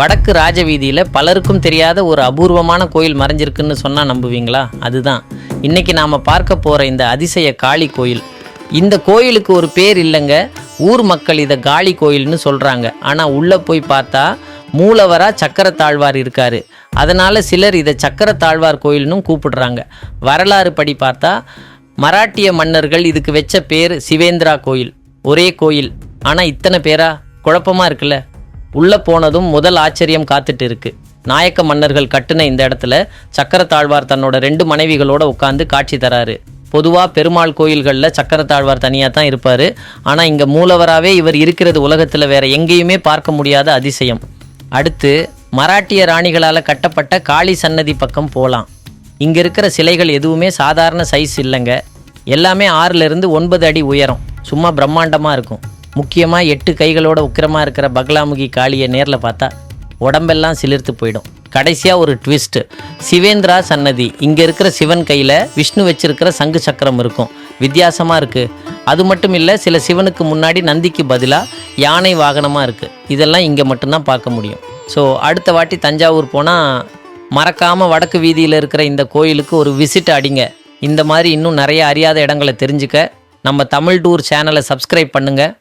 வடக்கு ராஜவீதியில் பலருக்கும் தெரியாத ஒரு அபூர்வமான கோயில் மறைஞ்சிருக்குன்னு சொன்னால் நம்புவீங்களா? அதுதான் இன்றைக்கி நாம் பார்க்க போகிற இந்த அதிசய காளி கோயில். இந்த கோயிலுக்கு ஒரு பேர் இல்லைங்க, ஊர் மக்கள் இதை காளி கோயில்னு சொல்கிறாங்க. ஆனால் உள்ளே போய் பார்த்தா மூலவராக சக்கரத்தாழ்வார் இருக்கார். அதனால் சிலர் இதை சக்கரத்தாழ்வார் கோயில்னு கூப்பிடுறாங்க. வரலாறு படி பார்த்தா மராட்டிய மன்னர்கள் இதுக்கு வச்ச பேர் சிவேந்திரா கோயில். ஒரே கோயில், ஆனால் இத்தனை பேரா? குழப்பமாக இருக்குல்ல. உள்ளே போனதும் முதல் ஆச்சரியம் காத்துட்டு இருக்கு. நாயக்க மன்னர்கள் கட்டுன இந்த இடத்துல சக்கரத்தாழ்வார் தன்னோட 2 மனைவிகளோட உட்காந்து காட்சி தராரு. பொதுவாக பெருமாள் கோயில்களில் சக்கரத்தாழ்வார் தனியாக தான் இருப்பார். ஆனால் இங்கே மூலவராகவே இவர் இருக்கிறது உலகத்தில் வேற எங்கேயுமே பார்க்க முடியாத அதிசயம். அடுத்து மராட்டிய ராணிகளால் கட்டப்பட்ட காளி சன்னதி பக்கம் போகலாம். இங்கே இருக்கிற சிலைகள் எதுவுமே சாதாரண சைஸ் இல்லைங்க. எல்லாமே 6லிருந்து 9 அடி உயரம். சும்மா பிரம்மாண்டமாக இருக்கும். முக்கியமாக 8 கைகளோட உக்கிரமாக இருக்கிற பகலாமுகி காளியை நேரில் பார்த்தா உடம்பெல்லாம் சிலிர்த்து போயிடும். கடைசியாக ஒரு ட்விஸ்ட்டு, சிவேந்திரா சன்னதி. இங்கே இருக்கிற சிவன் கையில் விஷ்ணு வச்சிருக்கிற சங்கு சக்கரம் இருக்கும். வித்தியாசமாக இருக்குது. அது மட்டும் இல்லை, சில சிவனுக்கு முன்னாடி நந்திக்கு பதிலாக யானை வாகனமாக இருக்குது. இதெல்லாம் இங்கே மட்டும்தான் பார்க்க முடியும். ஸோ அடுத்த வாட்டி தஞ்சாவூர் போனால் மறக்காமல் வடக்கு வீதியில் இருக்கிற இந்த கோயிலுக்கு ஒரு விசிட் அடிங்க. இந்த மாதிரி இன்னும் நிறைய அறியாத இடங்களை தெரிஞ்சுக்க நம்ம தமிழ் டூர் சேனலை சப்ஸ்கிரைப் பண்ணுங்கள்.